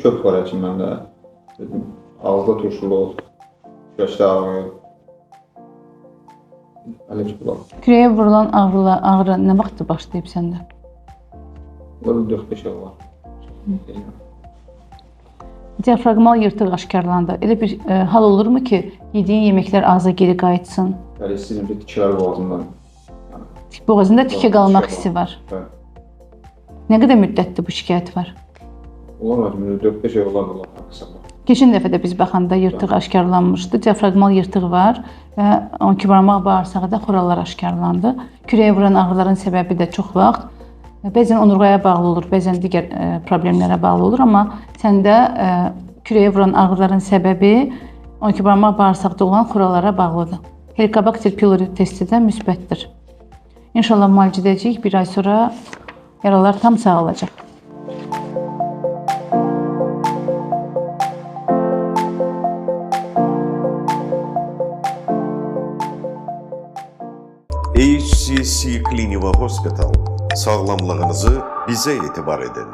kök var həkim məndə. Ağızda turşuluq, göçdə ağrı. Hələ ki, bu. Kürəyə vurulan ağrı nə vaxt başlayıb səndə? 4-5 il var. Diafraqmal yırtıq aşkarlandı. Elə bir hal olurmu ki, yediyin yeməklər ağza geri qayıtsın? Bəli, istəyirəm ki, tikilər boğazımdan. Boğazında tikə qalmaq hissi var. Bəli. Nə qədər müddətdir bu şikayət var? Olar, 4-5 il olar. Keçən dəfə də biz baxanda yırtıq aşkarlanmışdı. Diafraqmal yırtıq var və 12 barmaq bağırsağıda xorallar aşkarlandı. Kürəyə vuran ağrıların səbəbi də çox vaxt bəzən onurğaya bağlı olur, bəzən digər problemlərə bağlı olur, amma səndə kürəyə vuran ağrıların səbəbi 12 barmaq bağırsaqda olan xorallara bağlıdır. Helicobacter pylori testi də müsbətdir. İnşallah müalicə edəcəyik, bir ay sonra yaralar tam sağalacaq. HCC Clinical Hospital. Sağlamlığınızı bizə etibar edin.